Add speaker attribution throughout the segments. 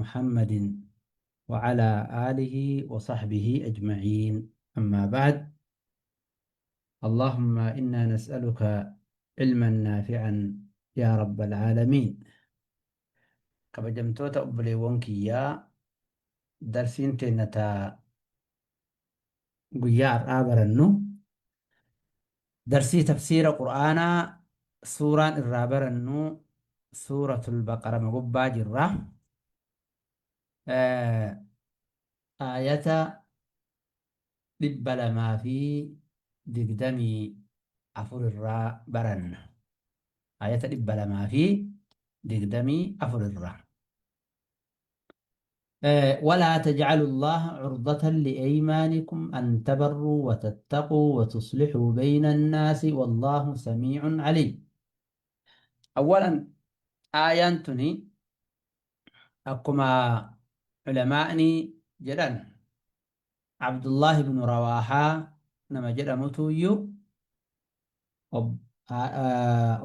Speaker 1: محمد وعلى آله وصحبه أجمعين. أما بعد، اللهم إنا نسألك علما نافعا يا رب العالمين. كبجمتوتا أبلي وانكيا درسين تنتا قيار آبرنو درسي تفسير قرآن سورة الرابرنو سورة البقرة مقبا جرة آه آية دبل ما في دقدمي أفر الراء برن آية دبل ما في دقدمي أفر الراء. ولا تجعلوا الله عرضة لأيمانكم أن تبروا وتتقوا وتصلحوا بين الناس والله سميع عليم. أولا آيانتني أقما علماءني جدا عبد الله بن رواحة نما جدا متويو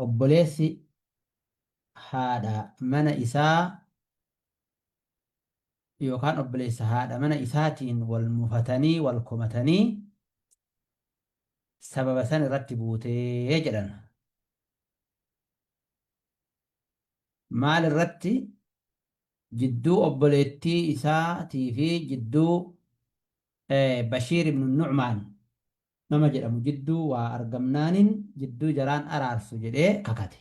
Speaker 1: obboleessi haadha mana isaa yookaan obboleessa haadha mana isaatiin wal mufatanii wal komatanii sababa san irratti buutee jedhan. Maal irratti? Jidduu obboleettii isaatii fi jidduu Bashiir ibnu Nucmaan nama jedhamu jidduu waa argamnaanin jidduu jaraan araarsu jedhee kakate.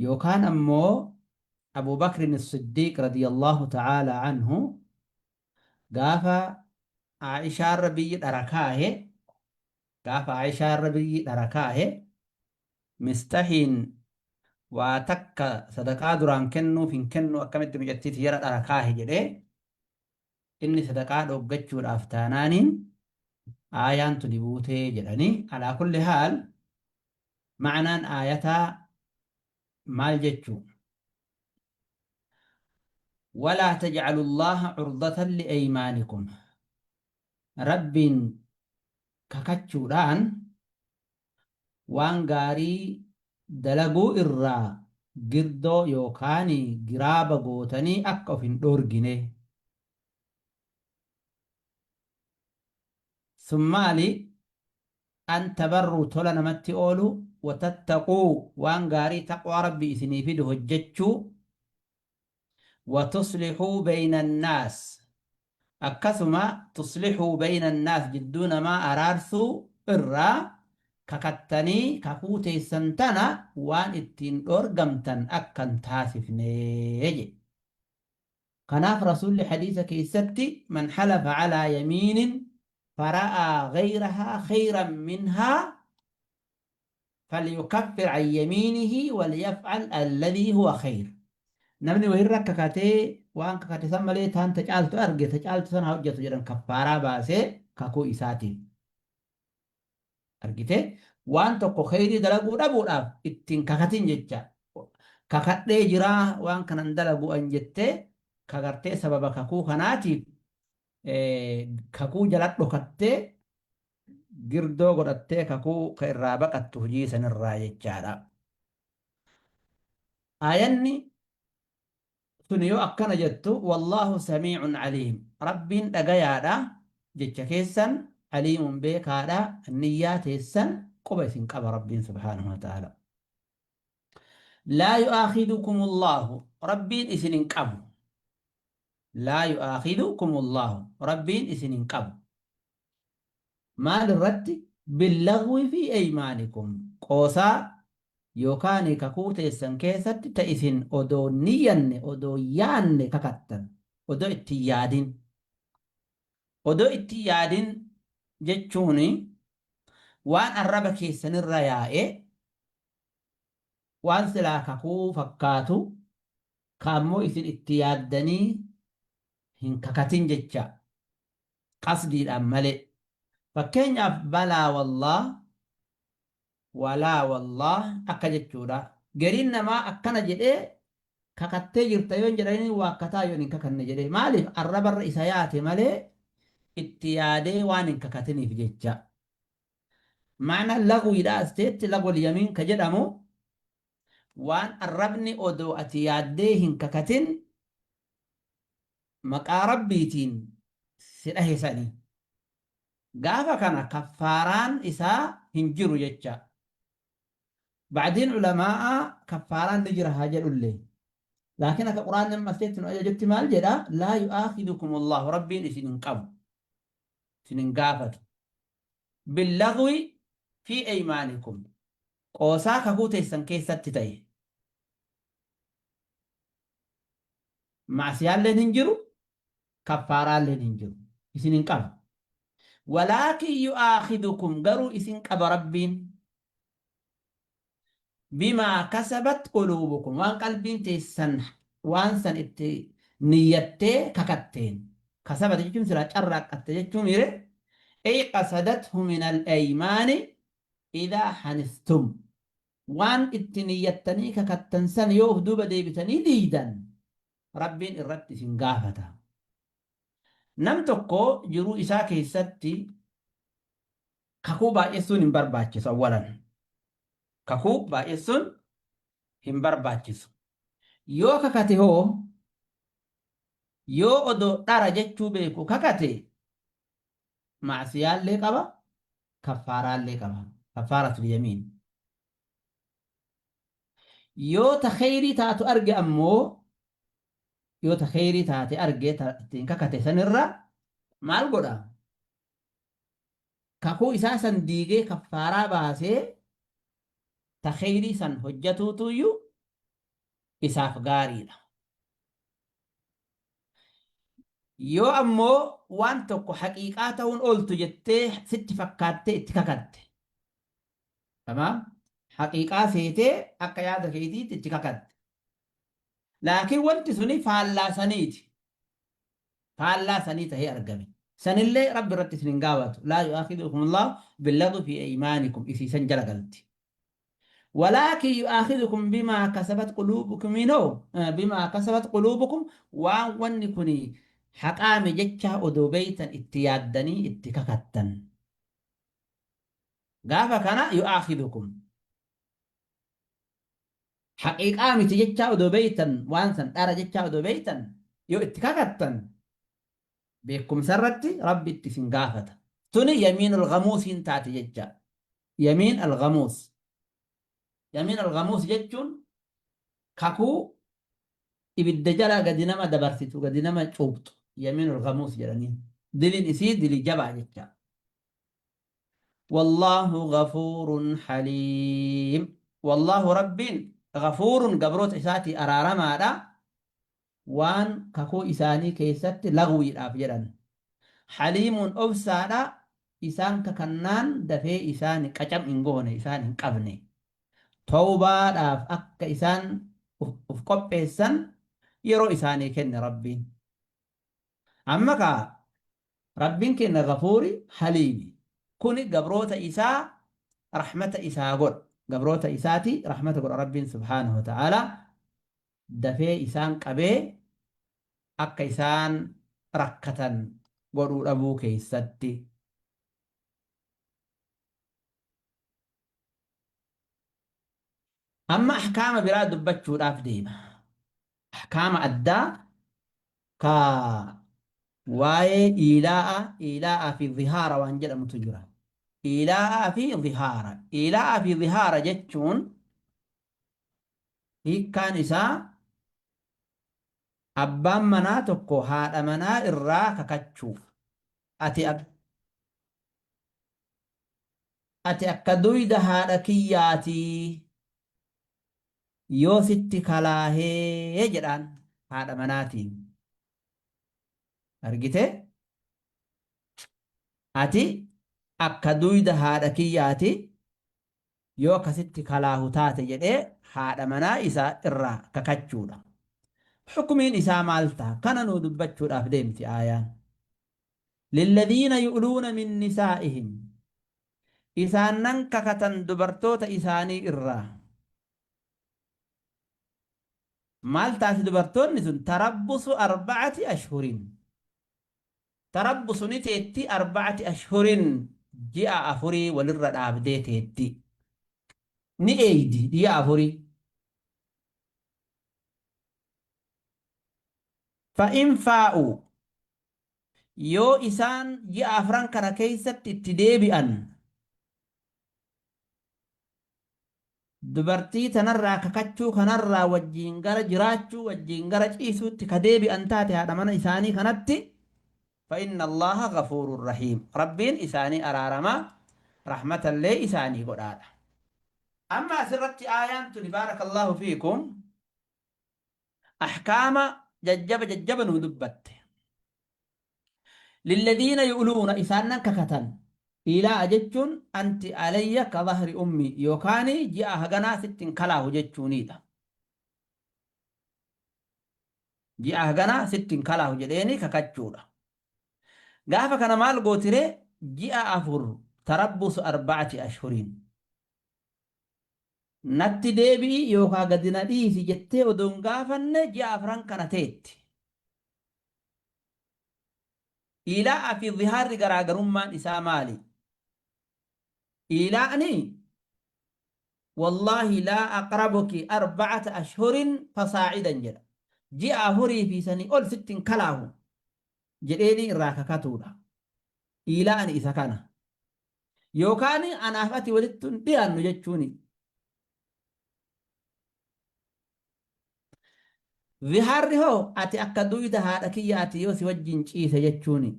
Speaker 1: Yookaan ammoo أبو بكر الصديق رضي الله تعالى عنه قافا عائشة ربي دركاه قافا عائشة ربي دركاه مستحين واتك صدقاء دران كنو فين كنو أكمد مجتت يرى دركاه جده إني صدقاء دوغتشو الأفتانانين آيان تدبوته جدني. على كل حال معنى آياتا مال جتشو ولا تجعلوا الله عرضة لأيمانكم رب ككتشوران waan gaarii dalaguu irraa girdoo yookaan giraaba gootanii akka of hin dhoorgine. Summaali an tabarruu tola namatti oolu watattaquu waan gaarii taqwaa rabbi isinii fidu hojjechuu watuslixuu bayna annaas akkasuma tuslixuu bayna annaas jidduu namaa araarsuu irraa kakattanii kakuu teessan tana waan ittiin dhoorgamtan akkan taasifnee jedhe. Kanaaf rasuulli hadiisa keessatti man halafa calaa yamiinin fara'aa gayrahaa khayran minhaa falyukaffir can yamiinihi waliyafcal alladii huwa khayr. Namni wayirra kakatee waan kakate san malee taan ta caaltu arge ta caaltu san haa hojjetu jedhan kaffaaraa baasee kakuu isaatiin. Argite waan tokko khayrii dalaguu dhabuudhaaf ittiin kakatin jecha kakadhee jiraa waan kanan dalagu an jettee kagartee sababa kakuu kanaatiif kakuu jala dhokattee girdoo godhattee kakuu ka irraa baqattu hojii sanirraa jechaadha. Aayanni sun yoo akkana jettu wallaahu samiicun caliim rabbiin dhagayaadha jecha keessan عليم بك هذا النيات السن قبس قبر ربي سبحانه وتعالى. لا يؤاخذكم الله ربي إسن قبو لا يؤاخذكم الله ربي إسن قبو ما للرد باللغو في أيمانكم قوسا يوكاني ككوت السن كيست تئسن أدو نيان أدو يان ككتن أدو اتيادين أدو اتيادين jechuun waan arraba keessanirra yaa'e waan silaa kakuu fakkaatu kaammoo isin itti yaaddanii hin kakatin jecha qasdiidhaan malee. Fakkeenyaaf balaa wallah walaa wallah akka jechuudha. Gariin namaa akkana jedhee kakattee jirta yoon jedhanii waakkataa yoon hin kakanne jedhee maaliif arrabarra isa yaate malee itti yaadee waan hin kakatiniif jecha. Maana lagwiidha asteetti lagwal yamiin ka jedhamu waan arrabni odoo ati yaaddee hin kakatin maqaa rabbiitiin si dhahisanii gaafa kana kaffaaraan isaa hin jiru jecha بعدين علماء كفاران نجرى هاجر الليل لكن القرآن لما استيتنا أجبت مال جدا لا يؤاخذكم الله ربي سنين قبل سنين قافت باللغو في أيمانكم قوساك هو تيسن كيسة تتاي مع سيال لننجرو كفاران لننجرو سنين قبل ولكن يؤاخذكم قروا إسن قبل ربين بما كسبت قلوبكم وان قلبين تيسن وان سن نيتي ككتين كسبت جيتم سلا جرق اتجتم يري اي قصدته من الايمان اذا حنثتم وان اتنيتني ككتن سن يوه دوبا ديبتني ديدا ربين الرد سنقافتا نمتكو جرو إساكي ستي ككوبا يسون برباچس اولا ككوبا يسون هم برباچس yoo kakate hoo yoo odoo dhara jechuu beeku kakate maasiyaallee qaba kaffaaraallee qaba kaffaaratul yamiin yoo ta kheyrii taatu arge ammoo yoo ta kheyrii taate arge ittiin kakate sanirra maal godha kakuu isaa san diigee kaffaaraa baasee ta kheyrii san hojjatuutuyyuu isaaf gaariidha yoo ammoo waan tokko haqiiqaa ta'uun ooltu jettee sitti fakkaattee itti kakatte tamaam haqiiqaa seetee akka yaada keetiitti itti kakatte laakiin wanti suni faallaa sanii tahee argame sanillee rabbi irratti isin hin gaafatu laa yu'aakidukum allahu billagwi fi aymaanikum isiisan jala galti ولكن يؤاخذكم بما كسبت قلوبكم منه بما كسبت قلوبكم ونكني حقام جتشا أدوبيتا اتيادني اتككتا قافا كان يؤاخذكم حقيقة جتشا أدوبيتا وانسا أرى جتشا أدوبيتا يو اتككتا بكم سرتي ربي اتسن قافتا تني يمين الغموس انتاتي جتشا يمين الغموس يمين الغموس جتشون كاكو ibidda jala gadi nama dabarsitu gadi nama cuubtu yamiinul ghamuus jedhaniin diliin isii dilii jabaa jecha والله غفور حليم والله رب غفور قبروت إساتي أرارما دا وان ككو إساني كيست لغوي الأفجران حليم أفسا دا إسان ككنان دفي إساني كجم إنغون إساني قبني توبا دا أكا إسان أفقب إسان yeroo isaanii kenne rabbiin amma ka rabbiin kenne gafuuri haliimi kuni gabroota isaa rahmata isaa godha gabroota isaati rahmata godha rabbiin subhaanahu wa ta'ala dafee isaan qabee akka isaan rakkatan godhuu dhabuu keessatti amma ahkaama biraa dubbachuudhaaf deema أحكام أدى كا واي إيلاء في الظهار وانجل متجرى إيلاء في ظهار جتشون هي كان إساء أبان منا تكو هاد منا إراك كتشوف أتي أكدويد هذا كياتي yoo sitti kalaahee jedhaan haadha manaatiin argite ati akka duyda haadha kiyyaati yoo akkasitti kalaahu taate jedhee haadha manaa isaa irraa kakachuudha xukumiin isaa maal ta'a kana nuu dubbachuudhaaf deemti aayaan lilladhiina yu'luuna min nisaa'ihim isaan nan kakatan dubartoota isaanii irraa maal taati dubartoonni sun tarabbusu arba'ati ashhurin tarabbusu ni teetti arba'ati ashhurin ji'a afurii walirra dhaabdee teetti ni eeydi 4 ji'a 4 فإن فاؤوا يو إسان جاء أفران كان كيست اتديبئا dubartii tanarraa kakachuu kanarraa wajjiin gara jiraachuu wajjiin gara ciisuutti ka deebi'an taate haadha mana isaanii kanatti فإن الله غفور رحيم ربين إساني أرارما رحمة الله إساني قرآن أما سرت آيات بارك الله فيكم أحكام ججب ندبت للذين يؤلون إسانا ككتن إلى أجتشن أنت علي كظهر أمي يوكاني جاء هغنا ستين كلاه جتشوني ده جاء هغنا ستين كلاه جديني ككتشونا قافا كان مال قوتري جاء أفر تربص 4 أشهرين نتي ديبي يوكا قدنا ديسي جتة ودون قافن جاء أفران كانتيت إلى في ظهار قراقرمان إسا مالي إلى أني والله لا أقربك 4 أشهر فصاعدا جدا جاء هوري في سني أول 6 كلاه جديني راككاتودا إلى أن إذا كان يوكاني أنا أفتي ولدتن ديان نجتشوني ظهاري هو أتي أكدو إذا هذا كياتي يوسي وجين شيسة جتشوني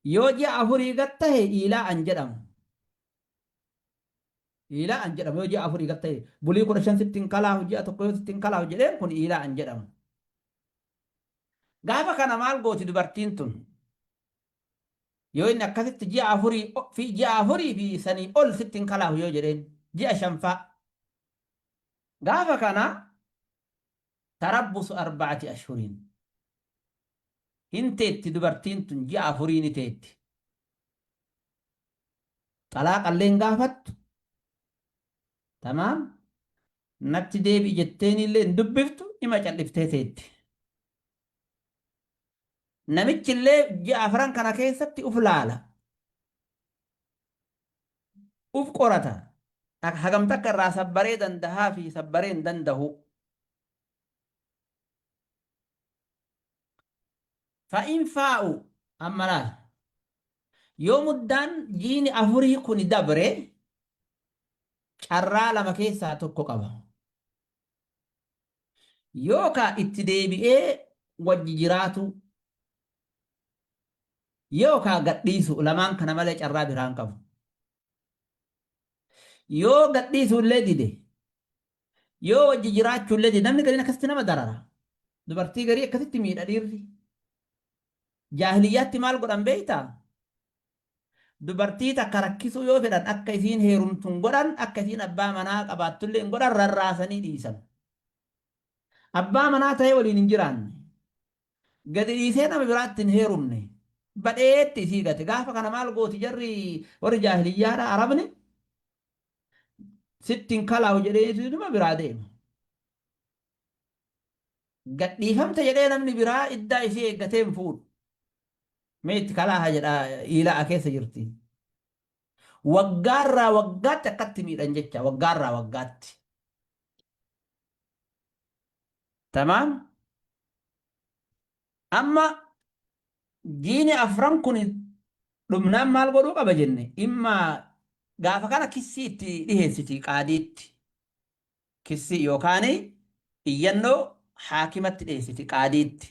Speaker 1: يو جاء هوري قطه إلى أن جدم إلى أن جدم يو جاء هوري قطه بولي كون شان 6 كلاه جاء تقوي 6 كلاه جدين كون إلى أن جدم قافا كان مال قوتي دبرتين تن yoo inni akkasitti ji'a afurii fi sanii ol 6 kalaahu yoo jedheen ji'a 5 gaafa kana tarabbusu 4 أشهر hin teetti dubartiin tun ji'a afurii ni teetti xalaaqallee hin gaafattu tamaam natti deebi'i jetteen illee hin dubbiftu ima calliftee teetti namichillee ji'a afran kana keessatti uf laala uf qorata hagam takka irraa sabbaree dandahaa fi sabbaree hin dandahu fa'in faa'u amma laal yoo muddaan jiini afurii kun dabre carraa lama keessaa tokko qaba yookaa itti deebi'ee wajji jiraatu yookaa gadhiisu lamaan kana malee carraa biraan qabu yoo gadhiisu illee dide yoo wajji jiraachuu illee dide namni gariin akkasitti nama darara dubartii garii akkasitti miidha dhiirri jaahiliyyaatti maal godhan beeytaa dubartii takka rakkisuu yoo fedhan akka isiin heerumtun godhan akka isiin abbaa manaa qabaattullee hin godhan rarraasanii dhiisan abbaa manaa ta'ee waliin hin jiraanne gadi dhiisee nama biraatti hin heerumne badheetti isii gate gaafa kana maal gooti jarri warri jaahiliyyaadha arabni 6 kalaahu jedhee nama biraa deema gadhiifamte jedhee namni biraa iddaa isii eeggatee hin fuudhu meetti kalaaha jedha ilaa keessa jirti waggaarraa waggaatti akkatti miidhan jecha waggaarraa waggaatti tamaam amma jiini afran kun dhumnaan maal godhuu qaba jenne imma gaafa kana kissii itti dhiheessiti qaadiitti kissii yookaan iyyannoo haakimatti dhiheessiti qaadiitti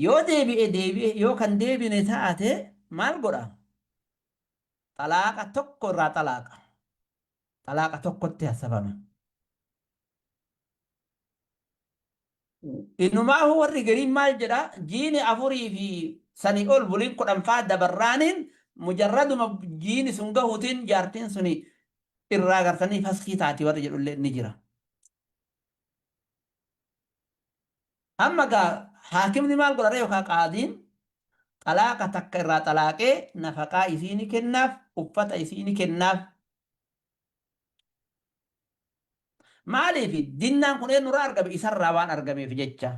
Speaker 1: yoo deebi'e yoo kan deebine taate maal godha xalaaqa tokko irraa xalaaqa tokkotti hassabama inumaahu warri gariin maal jedha jiini afurii fi sanii ol buliin 10 dabarraaniin mujarraduma jiini sun gahuutiin jaartiin suni irraa gartanii faskii taati warri jedhullee ni jira amma gaa haakimni maal godhare yookaan qaadiin xalaaqa takka irraa xalaaqee nafaqaa isiini kennaaf uffata isiini kennaaf maaliif dinnaan kun eenyurraa argame isarraa waan argameef jecha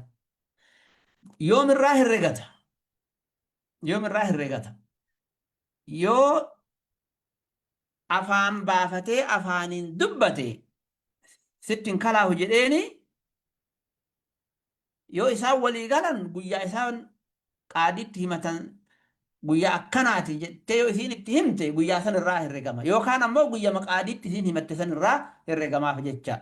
Speaker 1: yoomirraa herregata yoo afaan baafatee afaaniin dubbate 6 kalaahu jedheeni yoo isaan walii galan guyyaa isaan qaadiitti himatan guyyaa akkanaati jettee yoo isiin itti himte guyyaa san irraa herregama yookaan ammoo guyyaa qaadiitti isiin himatte san irraa herregamaaf jecha.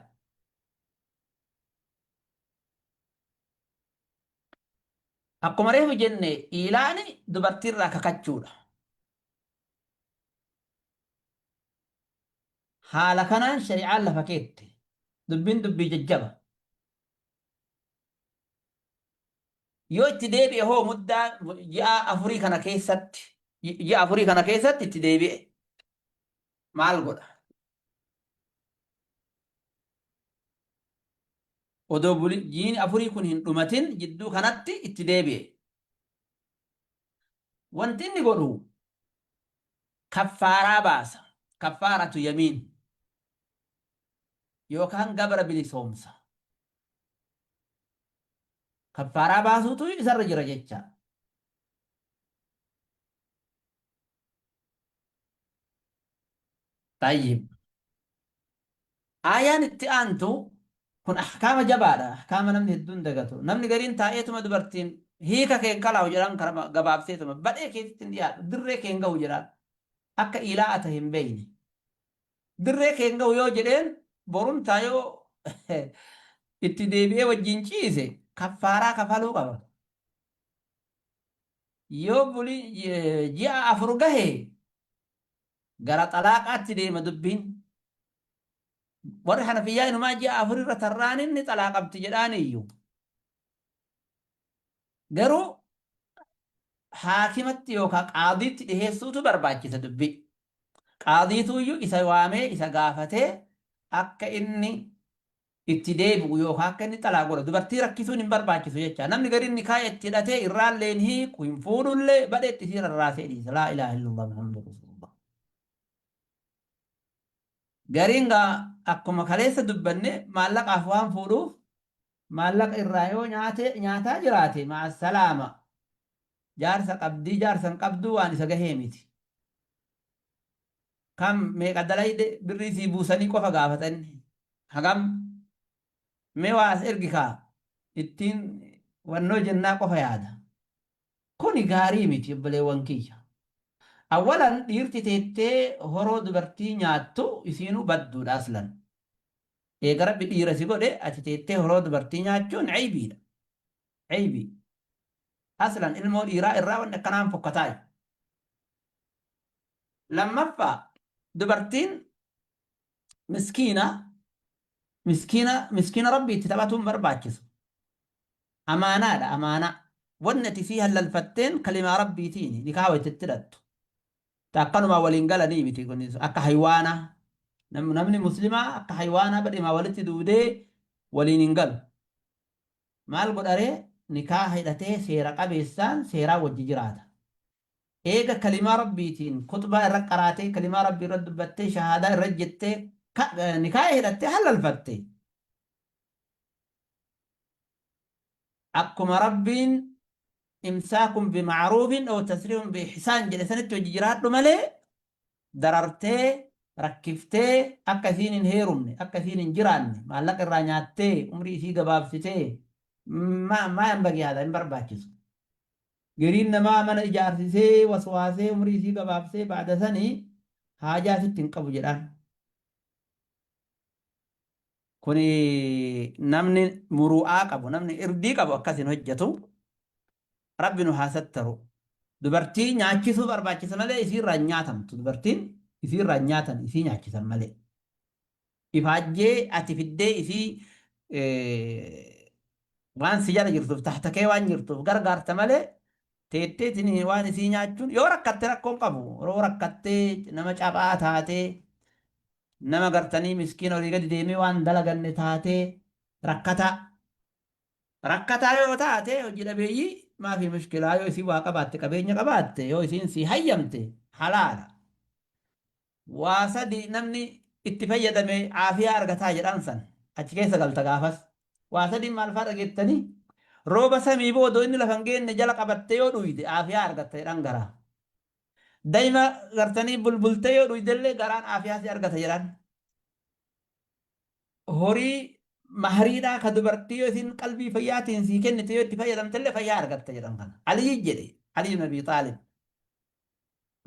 Speaker 1: Akkuma reefu jenne ilaani dubartiirraa kakachuudha. Haala kanaan shari'aan lafa keette dubbiin dubbii jajjaba. Yoo itti deebi'e hoo muddaa ji'a afurii kana keessatti itti deebi'e maal godha? Odoo ji'i afurii kun hin dhumatin jidduu kanatti itti deebi'e. Wanti inni godhu kaffaaraa baasa. Kaffaaratu yamiin yookaan gabra bilisoomsa. Kaffaaraa baasuutu isarra jira jecha. Tayyib. Aayaan itti aantu kun ahkaama jabaadha. Ahkaama namni hedduun dagatu. Namni gariin taa'eetuma dubartiin hiika keen kalaahu jedhan gabaabseetuma badhee keessatti hin dhiyaatu. Dirree keen gahu jedhan akka ilaa ata hin beeyne. Dirree keen gahu yoo jedheen boruun taayoo itti deebi'ee wajjin ciise kaffaaraa kafaluu qaba. Yoo ji'a afur gahee gara xalaaqaatti deema dubbiin. Warri Hanafiyyaa inumaa ji'a afurirra tarraan inni xalaaqabti jedhaan iyyuu. Garuu haakimatti yookaan qaadiitti dhiheessuutu barbaachisa dubbi. Qaadiitu iyyuu isa waamee isa gaafatee akka inni itti deebi'u yookaan akka inni xalaa godha. Dubartii rakkisuun hin barbaachisu jecha. Namni gadi inni kaaya itti hidhatee irraallee hin hiiku hin fuudhullee badheetti isii rarraasee dhiisa. Laa ilaaha illallah Muhammadu Rasulullah. Gariin akkuma kaleessa dubbanne maallaqaaf waan fuudhuuf maallaqa irraa yoo nyaataa jiraate maasalaama jaarsa qabdii jaarsan qabduu waan isa gahee miti. Kam meeqa dalayde birrii sii buusanii qofa gaafatanni hagam mee waas ergikaa ittiin wannoo jennaa qofa yaada. Kuni gaarii miti obboleewwan kiyya. Awwalan dhiirti teettee horoo dubartii nyaattu isiinuu badduudha aslan. Eega rabbi dhiira si godhe ati teettee horoo dubartii nyaachuun caybiidha. Caybii. Aslan ilmoo dhiiraa irraa wanni akkanaan fokkataay. Lammaffaa dubartiin miskiina rabbi itti taphatuun barbaachisu. Amaanaadha amaanaa. Wanni ati sii hallalfatteen kalimaa rabbiitiin nikaaha itti hidhattu. Akkanumaa waliin galanii miti kunis akka haywaanaa. Namni muslimaa akka haywaanaa badhimaa walitti duudee waliin hin galu. Maal godharee nikaaha hidhatee seera qabeessaan seeraa wajji jiraata. Eega kalimaa rabbiitiin kutbaa irra qaraatee kalimaa rabbii irra dubbattee shahaadaa irra jettee nikaaha hidhattee halalfatte. Akkuma rabbiin imsaakun bimacruufin aw tasriihun biixsaan jedhe sanitti wajji jiraadhu malee darartee rakkiftee akka isiin hin heerumne akka isiin hin jiraanne maallaqa irraa nyaattee umrii isii gabaabsitee maa hin bagiyaadha hin barbaachisu. Gariin namaa mana ijaarsisee waswaasee umrii isii gabaabsee baada sanii haajaa sitti hin qabu jedhaan. Kuni namni muru'aa qabu namni irdii qabu akkasin hojjetu rabbi nu haasattaru. Dubartii nyaachisuu barbaachisa malee isiirraa hin nyaatamtu. Dubartiin isiirraa hin nyaatan isii nyaachisan malee. Ifaajjee ati fiddee isii waan si jala jirtuuf tahtakee waan jirtuuf gargaarta malee teetteetiin waan isii nyaachuun yoo rakkatte rakkoon qabu. Yoo rakkattee nama cabaa taatee nama gartanii miskiina olii gadi deemee waan dalaganne taatee rakkataa yoo taate hojii dhabeeyyii maafi mushkilaa yoo isii waa qabaatte qabeenya qabaatte yoo isiin si hayyamte halaala. Waa sadi namni itti fayyadame aafiyaa argataa jedhan san achi keessa galta gaafas. Waa sadi maal fa'aa dhageettanii rooba samii boodoo inni lafa hin geenne jala qabatte yoo dhuyde aafiyaa argatta jedhan garaa. Daa'ima gartanii bulbultee yoo dhuydellee garaan aafiyaa si argata jedhan. Horii mahriidhaa ka dubartii yoo isin qalbii fayyaatiin sii kennite yoo itti fayyadamtellee fayyaa argatta jedhan kana. Aliyyi jedhe Aliyu Nabii Xaalib.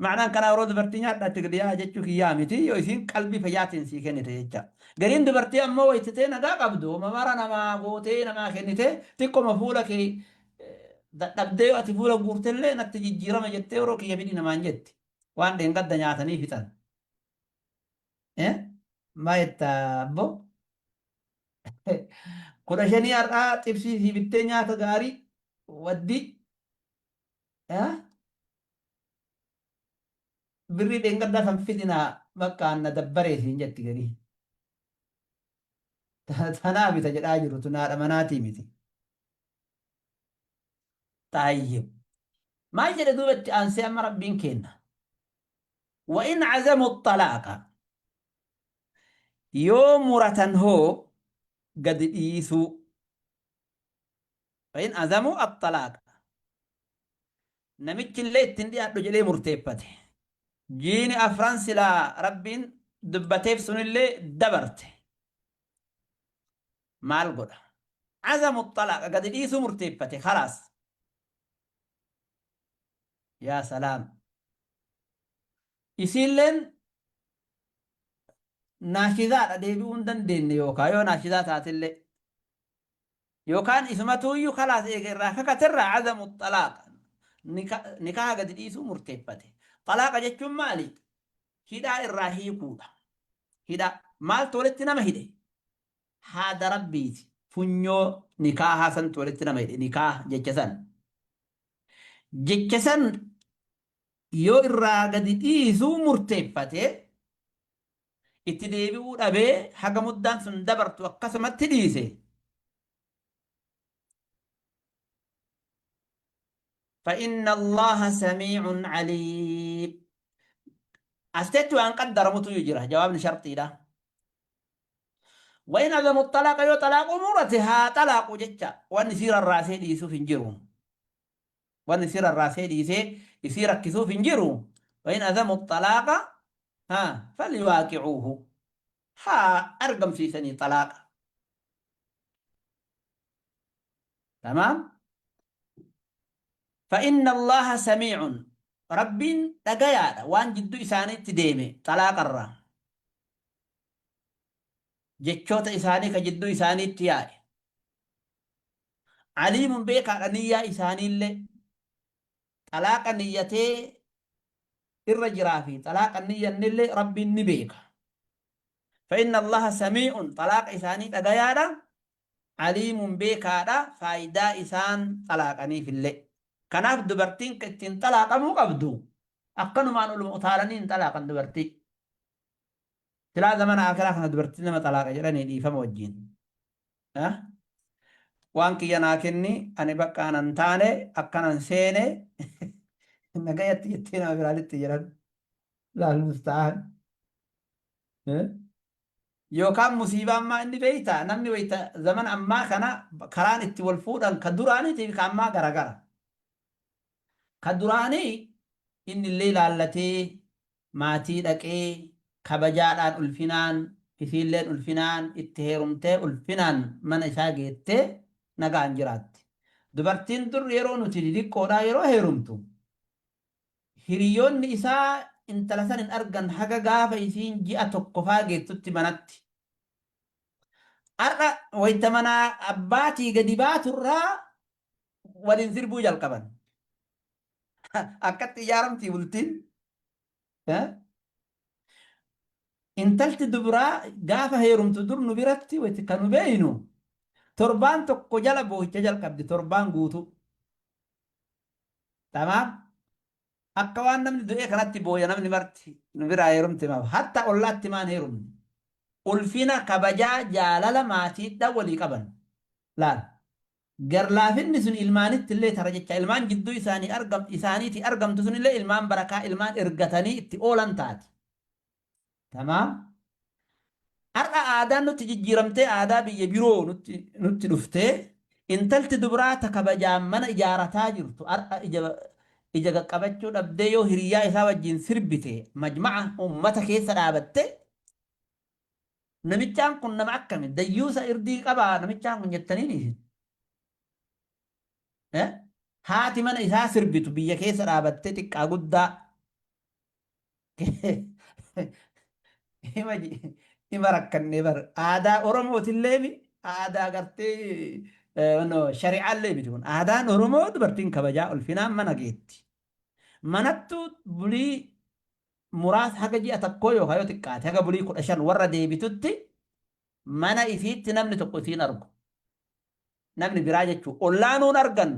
Speaker 1: Ma'anaan kanaa yeroo dubartii nyaadhaatti gadi yaa jechuu kiyyaa miti yoo isin qalbii fayyaatiin sii kennite jecha. Gariin dubartii ammoo wayititee nagaa qabdu mara namaa gootee namaa kennite xiqqoma fuula kee dadhabdee yoo ati fuula guurtellee natti jijjiirama jettee yeroo kiyya fidhi namaan jetti. Waan dheengadda nyaatanii fixan. Maa jettaa abbo? Kudha shanii har'aa xibsii fi bittee nyaata gaarii waddi birrii dheengaddaa san fidinaa bakkaan na dabbareesiin jetti gadi. Tanaa bita jedhaa jiru tunaadha manaatii miti. Taayyib. Maal jedhe duubatti aansee amma rabbiin kenna. وإن عزموا الطلاق يوم هو قد إيسوا وإن عزموا الطلاق نمت اللي تندي أدو مرتبته جيني أفرانس لا ربين دبتيف سن اللي دبرت مال قد عزموا الطلاق قد إيسوا مرتبته خلاص يا سلام isilleen naashizaadha deebi'uun dandeenye yookaan yoo naashizaa taatillee yookaan isumatuuyyuu kalaas eegerraa kakatirraa cazamu xalaaqa nikaa gadi dhiisuu murteeffate. Xalaaqa jechuun maali? Hidhaa irraa hiikuudha. Hidhaa maaltu walitti nama hidhe? Haada rabbiiti. Funyoo nikaa haasantu walitti nama hidhe. Nikaa jecha san. Jecha san yoo irraa gadi dhiisuu murteeffate itti deebi'uu dhabee haga muddaan sun dabartu akkasumatti dhiise. فإن الله سميع عليم. أستيت أن قدر متو يجرى جواب شرطي له. وإن عدم الطلاق يو طلاق أمورتها طلاق جتة ونسير الراسي يسوف ينجرون ونسير الراسي يصير كسوف ينجروا. وإن أذموا الطلاق فليواقعوه أرقم في سني طلاق. تمام. فإن الله سميع رب تقيا وان جدو إساني تديمي طلاق الرا جتشوت إساني كجدو إساني تياي عليم بيك نية إساني اللي طلاق نيته الرجرافي طلاق النية اللي رب النبيك. فإن الله سميع طلاق إساني تقيا عليم بيك فايدا إسان طلاقني في اللي كناف دبرتين كتين طلاقا مو قبدو أقنوا ما نقول مطالنين طلاقا دبرتي تلا زمان آكراخنا دبرتين ما طلاقا جراني دي فموجين وانك يناكني أنا بقى ننتاني أقنا نسيني نقايت يتينا برالت جران لا المستعان يوكام مصيبة ما إني بيتا نمني بيتا زمان أما كان كران التولفودا كدراني تبقى أما غرغرة كدراني إن الليلة التي ماتي لكي كبجاء الفنان إثيلين الفنان اتهيرمتي الفنان من إساقيتي نقان جرات دبرتين در يرونو تدي قودا يرو هيرمتو هريون إسا انتلسان الأرقان حقا غافة إسين جئة تقفا جيتو تمناتي أرقا ويتمنى أباتي قدبات الرا ولنزر بوجا القبن أكت يارمتي ولتين انتلت دبرا غافة هيرمتو در نبيرتي ويتكنو بينو تربان تقو جلبو ججل قبدي تربان قوتو تمام أكوان نمني دوئي كانت بويا نمني مرتي نبيرا هيرمتي ما حتى أولاد مان هيرمتي ulfina kabajaa jaalala maatii walii qaban laal garlaafinni sun ilmaanitti illee tara jecha ilmaan jidduu isaaniiti argamtu sun illee ilmaan barakaa ilmaan ergatanii itti oolan taati. Tamaam har'a aadaan nutti jijjiiramtee aadaa biyya biroo nutti dhuftee intalti dubraa ta kabajaan mana ijaarataa jirtu har'a ija qaqqabachuu dhabdee yoo hiriyaa isaa wajjin sirbite majma'a ummata keessa dhaabatte namichaan kun nama akkami dayyuusa irdii qabaa namichaan kun jettanii isin haati mana isaa sirbitu biyya keessa dhaabattee xiqqaa guddaa ima rakkannee bar aadaa oromootillee aadaa gartee shari'aallee miti kun aadaan oromoo dubartiin kabajaa ulfinaan mana geetti manattu bulii muraasa haga ji'a tokkoo yookaan yoo xiqqaate haga bulii 15 warra deebitutti mana isiitti namni tokko isiin argu namni biraa jechuun ollaanuun argan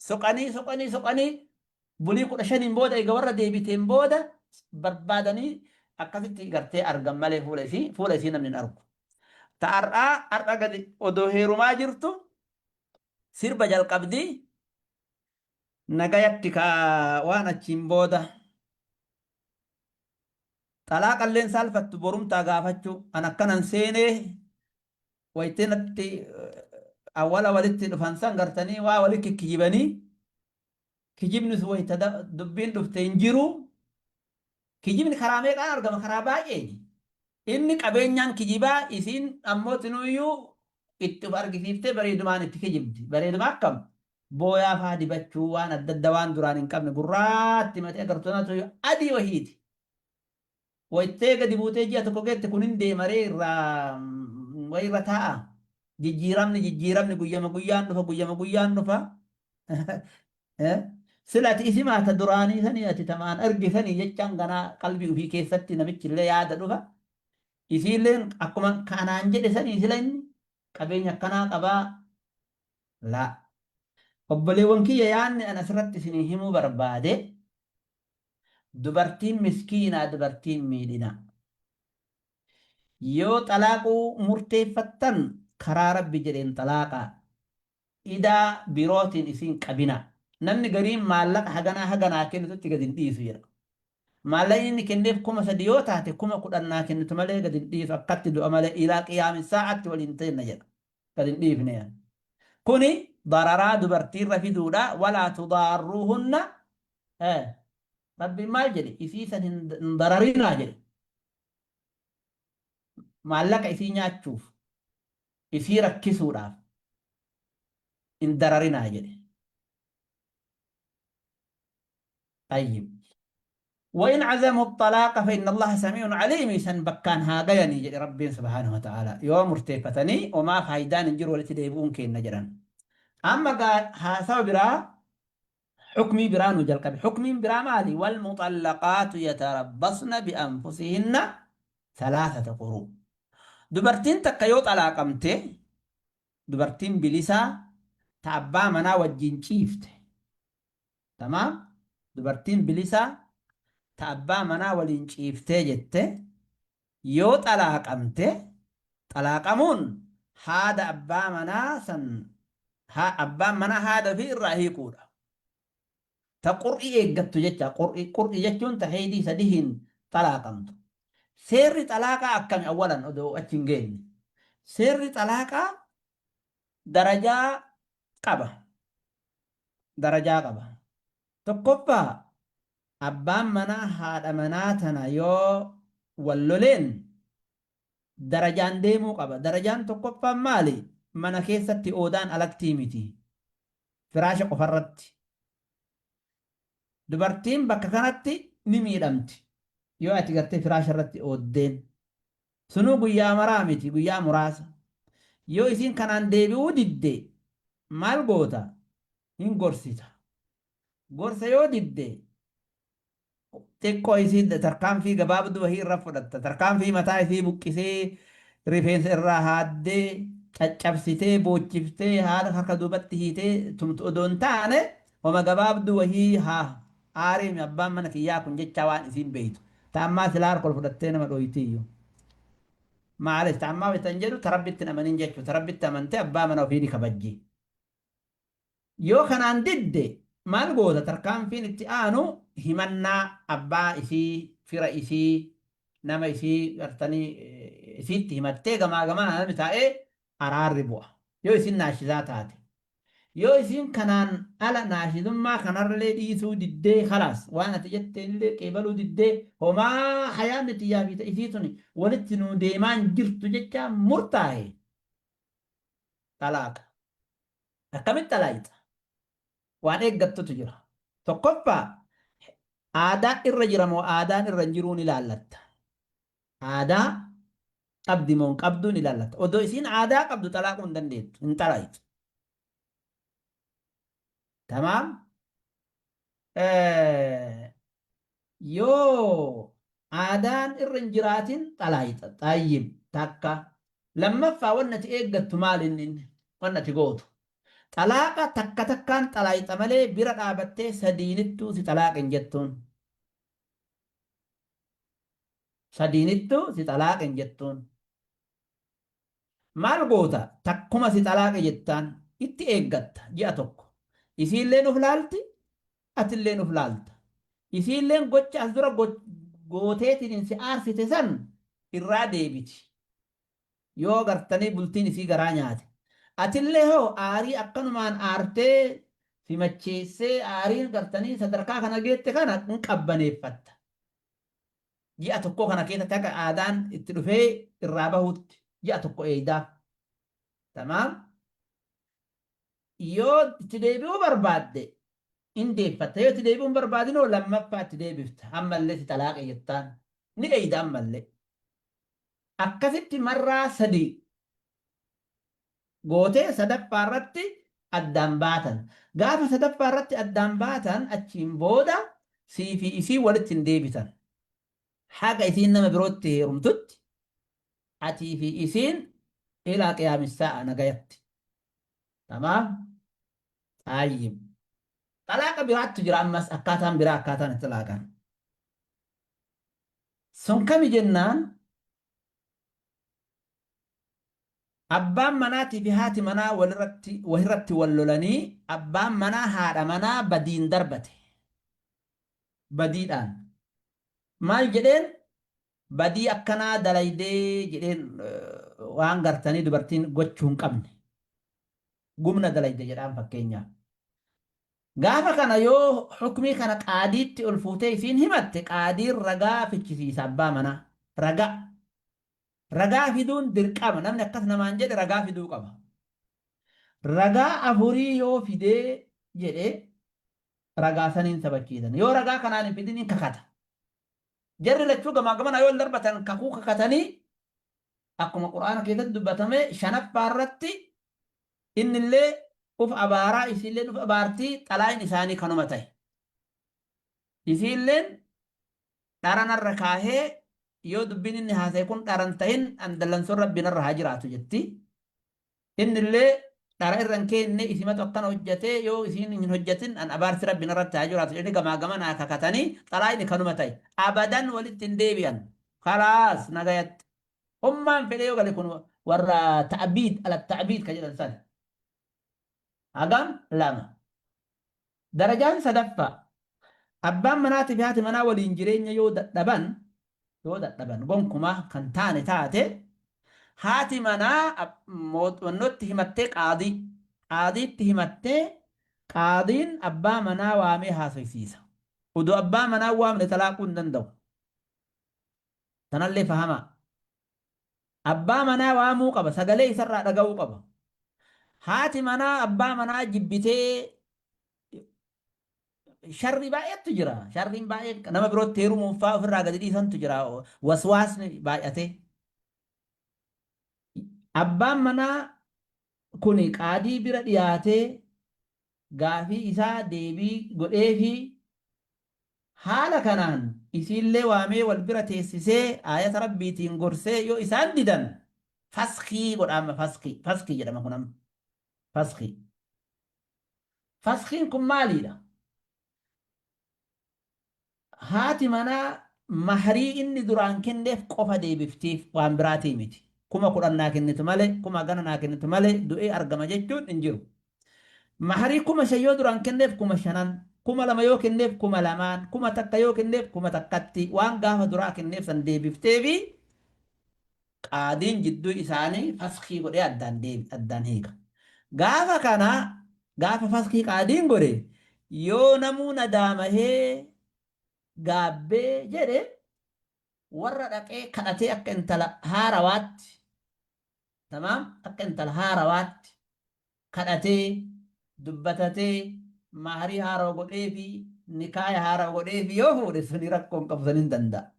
Speaker 1: soqanii bulii 15 booda egaa warra deebiteen booda barbaadanii akkasitti gartee argan malee fuula isii namni hin argu. Har'a gadi odoo heerumaa jirtu sirba jalqabdii nagayatti waan achiin booda xalaa qalleen saalfattu borumtaa gaafachuu an akkanan seenee wayiteenatti awwala walitti dhufan san gartanii waa walitti kijibanii kijibnis wayita dubbiin dhufte hin jiru kijibni karaa meeqaan argama karaa baay'ee inni qabeenyaan kijibaa isiin ammoo tinuyyuu itti of argisiiftee bareedumaan itti kijibdi bareeduma akkam booyaa faa dibachuu waan adda adda waan duraan hin qabne gurraatti matee agartoonatu adii wahiiti wayitee gadi buutee ji'a tokko geette kun hin deemaree irra taa'a jijjiiramni guyyama guyyaan dhufa silati isi maata duraanii sanii ati tamaan argisanii jechaan ganaa qalbii ofii keessatti namichillee yaada dhufa isiilleen akkuma kanaan jedhe sanii sila inni qabeenya akkanaa qabaa laa obboleewwan kiyya yaanni an asirratti isinii himuu barbaade dubartiin miskiinaa dubartiin miidhina yoo xalaaquu murteeffattan karaa rabbi jedheen xalaaqaa idaa birootiin isiin qabina namni gariin maallaqa haganaa kennitutti gad hin dhiisu jedha maallaqni inni kenneef 3,000 yoo taate 10,000 kennitu malee gad hin dhiisu akkatti du'a malee ilaa qiyaami saa'atti waliin ta'inna jedha gad hin dhiifne kuni dararaa dubartiirra fiduudha walaa tudaarruuhunna rabbiin maal jedhe isiisan hin dararinaa jedhe maallaqa isii nyaachuuf isii rakkisuudhaaf hin dararinaa jedhe طيب وإن عزموا الطلاق فإن الله سميع عليم سن بكان هاجيني جل ربي سبحانه وتعالى يوم مرتفتني وما فايدان نجر ولا تديبون كين نجران أما قال هاسا برا حكمي برا نجل حكمي برا مالي والمطلقات يتربصن بأنفسهن 3 قروء دبرتين تقيوت على قمته دبرتين بلسا تعبا منا وجين شيفت تمام dubartiin bilisa ta abbaa manaa waliin ciiftee jette yoo xalaaqamte xalaaqamuun haada abbaa manaa san abbaan manaa haada fi irraa hiikuudha ta qur'ii eeggattu jecha qur'ii jechuun ta heedii sadihiin xalaaqamtu seerri xalaaqaa akkami awwalan odoo achi hin geenye seerri xalaaqaa darajaa qaba tokkoffaa abbaan manaa haadha manaa tana yoo walloleen darajaan deemuu qaba darajaan tokkoffaan maali mana keessatti oodaan alatti miti firaasha qofarratti dubartiin bakka kanatti ni miidhamti yoo ati gartee firaasha irratti ooddeen sunuu guyyaa maraa miti guyyaa muraasa yoo isiin kanaan deebi'uu didde maal goota hin gorsita gorsa yoo didde xiqqoo isii tarkaanfii gabaabduu wahii irra fudhatta tarkaanfii mataa isii buqqisee rifeensa irraa haaddee caccabsitee boochiftee haala harka duubatti hiitee tumtu odoon taane homa gabaabduu wahii aarii abbaan mana kiyyaa kun jecha waan isiin beeytu ta'ammaa silaa harka ol fudhattee nama dhooytiiyyu maalis ta'ammaa bitan jedhu tarabbitti amanin jechuu tarabbitti amantee abbaa mana ofii ni kabajji yoo kanaan didde maal goota tarkaanfiin itti aanu himannaa abbaa isii fira isii nama isii gartanii isiitti himattee gamaa namni taa'ee araarri bu'a yoo isin naashisaa taate yoo isiin kanaan ala naashidummaa kanarralee dhiisuu diddee khalaas waan ati jetteenillee qeebaluu diddee homaa hayaanni xiyyaa fi isii tuni walitti nuu deemaan jirtu jecha murtaa'e talaaqa. Akkamitti talaayita? Waan eeggattutu jira. Tokkoffaa aadaa irra jira moo aadaan irra hin jiruun ilaallatta. Aadaa qabdi moo hin qabduun ilaallatta. Odoo isiin aadaa qabdu talaaquu hin dandeettu, hin talaayitu. Tamaam? Yoo aadaan irra hin jiraatin talaayita. Xaayyib takka. Lammaffaa wanni ati eeggattu maal inni? Wanni ati gootu. Talaaqa takka takkaan talaayita malee bira dhaabattee sadiinittuu si talaaqa hin jettuun. Sadiinittuu si talaaqa hin jettuun. Maal goota takkuma si talaaqa jettaan itti eeggatta ji'a tokko. Isiillee nuuf laalti, atillee nuuf laalta. Isiilleen gocha as dura gooteetiin si aarsite san irraa deebiti. Yoo gartanii bultiin isii garaa nyaate. Atillee hoo aarii akkanumaan aartee si macheessee aariin gartanii sadarkaa kana geette kana hin qabbaneeffatta. Ji'a tokko kana keessatti akka aadaan itti dhufee irraa bahuutti ji'a tokko eeydaa. Tamaam? Yoo itti deebi'uu barbaadde in deeffatta. Yoo itti deebi'uu hin barbaadinoo lammaffaa itti deebifta. Ammallee si talaaqa jettaan. Ni eeyda ammallee. Akkasitti marraa sadii gootee sadaffaa irratti addaan baatan. Gaafa sadaffaa irratti addaan baatan achiin booda sii fi isii walitti hin deebitan. Haga isiin nama birootti heerumtutti atii fi isiin ilaa qiyaamissaa nagayatti. Tamaam? Xaayyib. Talaaqa biraattu jira ammas akkaataan biraa akkaataan itti talaaqan. Sun kami jennaan abbaan manaatii fi haati manaa walirratti wal lolanii abbaan manaa haadha manaa badiin darbate. Badiidhaan. Maal jedheen badii akkanaa dalaydee jedheen waan gartanii dubartiin gochuu hin qabne. Gumna dalayde jedhaan fakkeenyaaf. Gaafa kana yoo hukmii kana qaadiitti ol fuutee isiin himatte qaadiin ragaa fichisiisa abbaa manaa. Ragaa. Ragaa fiduun dirqama. Namni akkas namaan jedhe ragaa fiduu qaba. Ragaa afurii yoo fidee jedhe ragaa saniin sabachiisan. Yoo ragaa kanaan hin fidin hin kakata. Jarri lachuu gamaa gamana yoo darbatan kakuu kakatanii akkuma quraana keessatti dubbatame shanaffaa irratti innillee uf abaaraa isiilleen uf abaartii xalaayin isaanii kanuma ta'e. Isiilleen dharanarra kaahee yoo dubbiin inni haasa'e kun dharan ta'in andalansoon rabbinarra haa jiraatu jetti. Innillee dhara irran kenne isimatu akkana hojjatee yoo isiin hin hojjatin an abaarsi rabbinarratti haa jiraatu jedhanii gamaa gamanaa kakatanii xalaayin kanuma ta'e. Abadan walitti hin deebi'an. Khalaas nagayatti. Hummaan fedhe yoo gale kun warra ta'abiid ala ta'abiid ka jedhan sana. Hagam lama. Darajaan sadaffaa. Abbaan manaatii fi haati manaa waliin jireenya yoo dadhaban gonkumaa kan taane taate haati manaa mootummaatti himattee qaadiitti himattee qaadiin abbaa manaa waamee haasofsiisa. Odoo abbaa manaa waamne talaaquu hin danda'u. Tanallee fahamaa. Abbaa manaa waamuu qaba. Sagalee isarraa dhaga'uu qaba. Haati manaa abbaa manaa jibbitee sharri baay'eetu jira. Sharriin baay'ee nama birootti heerumuuf fa'aa ofirraa gadi dhiisantu jira. Waswaasni baay'atee. Abbaan manaa kuni qaadii bira dhiyaatee gaafii isaa deebii godhee fi haala kanaan isiillee waamee wal bira teessisee ayata rabbiitiin gorsee yoo isaan didan faskii godhama faskii jedhama kun amma. Faskii. Faskiin kun maaliidha? Haati manaa mahrii inni duraan kenneef qofa deebiftiif waan biraatii miti. Kuma kudhan naa kennitu malee, kuma gana naa kennitu malee du'ee argama jechuun hin jiru. Mahrii kuma shan yoo duraan kenneef kuma shanan, kuma lama yoo kenneef kuma lamaan, kuma takka yoo kenneef kuma takkatti waan gaafa duraa kenneef san deebiftee fi qaadiin jidduu isaanii faskii godhee addaan hiika. Gaafa kana Gaafa faskii qaadiin godhe yoo namuu nadaamahee gaabbee jedhe warra dhaqee kadhatee akka intala haarawaatti tamaam akka intala haarawaatti kadhatee dubbatatee maarii haarawa godhee fi nikaaya haarawa godhee fi yoo fuudhe suni rakkoon qabu sanin danda'a.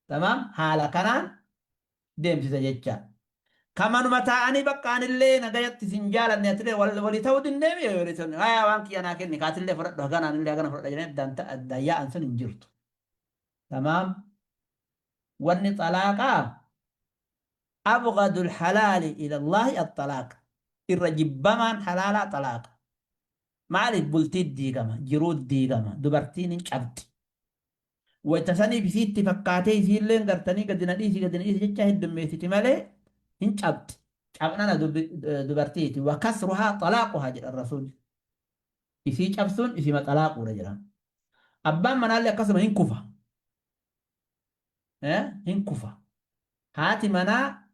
Speaker 1: Tamaam haala kanaan deemsisa jecha. Kamanuma ta'anii baqqaanillee nagayatti sin jaalanne atilee walii ta'uu dindeemi yoo sun haa waan kiyya naa kenni kaatillee fudhadhu haganaanillee hagana fudhadha jedhanii dayya'an sun hin jirtu. Tamaam wanni xalaaqaa أبغض الحلال إلى الله الطلاق الرجبمان حلالا طلاق مالك بلتيد ديغما جرود ديغما دبرتين شبت وتساني بسيت فكاتي سيلين قرتني قد نديسي جتشاهد دميسي تمالي إن شبت شبنا دبرتيتي وكسرها طلاقها جل الرسول إسي شبسون إسي ما طلاق رجلا أبان من اللي قسم هن كفا هن كفا هاتي منا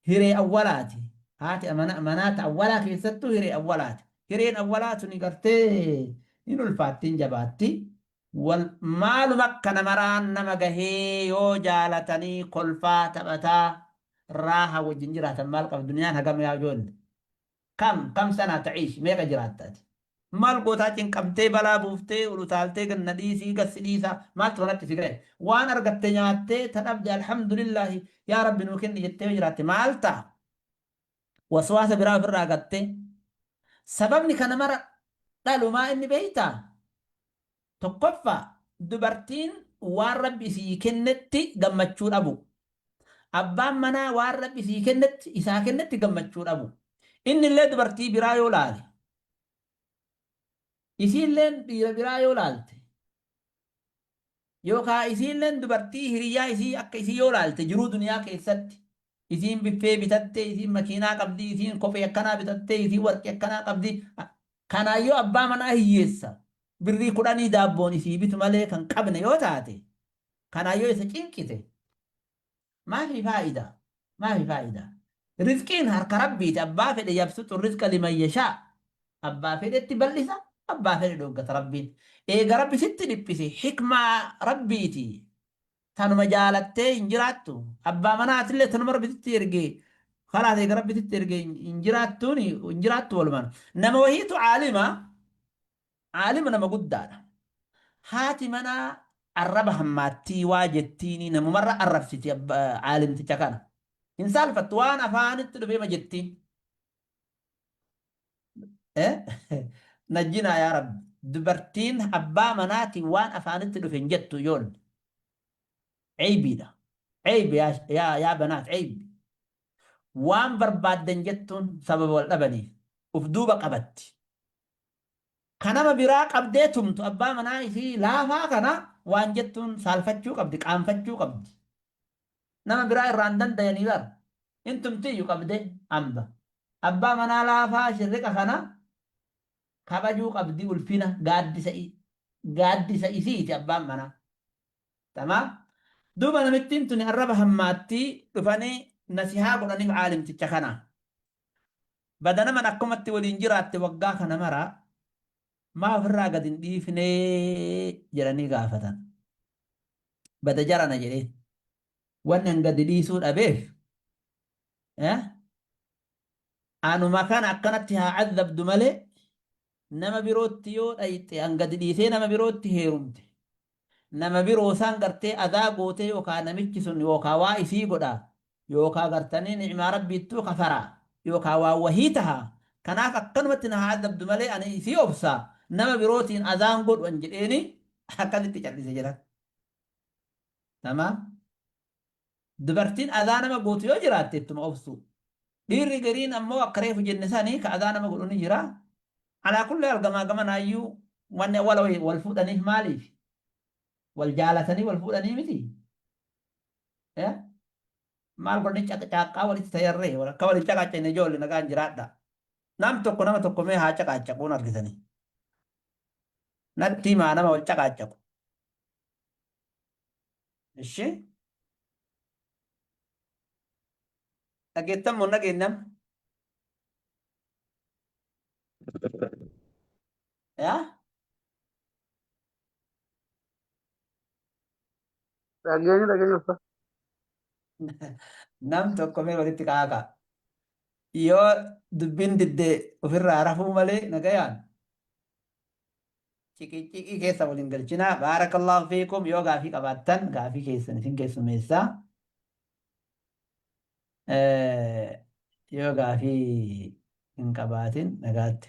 Speaker 1: هيري أولاتي هاتي أمانات أولا كيستو هيري أولاتي هيرين أولات نقرتي إنو الفاتين جباتي والمال مكة مران نمغهي يو جالتني كلفا تبتا راها وجنجرة المال في الدنيا هقام يا جول كم سنة تعيش ميغا جراتات مال قوتاتين قمتي بلا بوفتي ولوتالتي قن نديسي قسديسا مال تغنت فكرة وانا رقبت نياتي تنبدي الحمد لله يا رب نوكني جتي وجراتي مالتا وسواس برا برا قتي سببني كان مرة قالوا ما اني بيتا تقفى دبرتين وان ربي سي كنتي قمتشون ابو أبان منا وان ربي سي كنت إسا كنتي قمتشون ابو إني اللي دبرتي برا يولالي isiilleen dhiira biraa yoo laalte yookaan isiilleen dubartii hiriyaa isii akka isii yoo laalte jiruu duniyaa keessatti isiin biffee bitattee isiin makiinaa qabdi isiin kophee akkanaa bitattee isiin warqee akkanaa qabdi kanaayyoo abbaa manaa hiyyeessa birrii 10 daabboon isii bitu malee kan qabne yoo taate kanaayyoo isa cinqite maafi faayidaa maafi faayidaa rizqiin harka rabbiiti abbaa fedhe yabsutu rizqa liman yashaa abbaa fedhetti bal'isa abbaa fedhe dhoggata rabbiin eega rabbi sitti dhiphise hikmaa rabbiiti tanuma jaalattee hin jiraattu abbaa manaatillee tanuma rabbi sitti ergee kalaas eega rabbi sitti ergee hin jiraattu walumaan nama wahiitu caalima nama guddaadha haati manaa arraba hammaattii waa jettiini namumarra arrabsiti caalimticha kana hin saalfattu waan afaanitti dhufeema jettiin نجينا يا رب دبرتين أبا مناتي وان أفانت له فنجت يول عيبي ده عيب يا بنات عيب وان برباد دنجتون سبب والأبني وفدوبة قبت كنما براق أبديتم تو أبا مناي في لا فاكنا وان جتون سالفتشو قبدك أنفتشو قبد نما براي راندن ديني بر انتم تيو قبدي أمبا أبا منا لا فاش الرقا خنا kabajuu qabdi ulfina gaaddisa isiiti abbaan manaa. Tamaam duuba namittiin tuni arraba hammaattii dhufanii nasihaa godhaniif caalimticha kanaa. Bada naman akkumatti waliin jiraatte waggaa kana maraa maa ofirraa gad hin dhiifnee jedhanii gaafatan. Bada jarana jedhee wanni an gadi dhiisuu dhabeef anuma kana akkanatti haa cazzabdu malee nama birootti yoo dhayxe hangadi dhiisee nama birootti heerumte nama biroo isaan gartee adaa gootee yookaan namichi sun yookaan waa isii godha yookaan gartanii ni'imaa rabbiittuu kafaraa yookaan waa wahii taha kanaaf akkanumatti na haa adabdu malee ani isii obsaa nama birootiin adaan godhu an jedheeni akkasitti callise jedhan. Tamaam dubartiin adaa nama gootu yoo jiraatte ittuma obsu dhiirri gariin ammoo akka reefu jenne sanii ka adaa nama godhu ni jira. على كل الجماعة كمان أيو وأنا ولا والفودني مالي والجالتني والفودني متي يا مال قرني تك أول تيارري ولا كول تك أتشين جول نكان جرادا نام تكو نام تكو مي هاچا كاچا كون أركيسني نتي ما نام وچا كاچا إيش أجيتم منا كينام yaa
Speaker 2: Dhageenya uffata.
Speaker 1: nam tokko mee walitti qaaka yoo dubbiin diddee ofirraa rafuu malee nagayaan ciqii keessa waliin galchinaa baarakallahu fiikum yoo gaafii qabaattan gaafii keessan isin keessummeessaa yoo gaafii hin qabaatin nagaatti.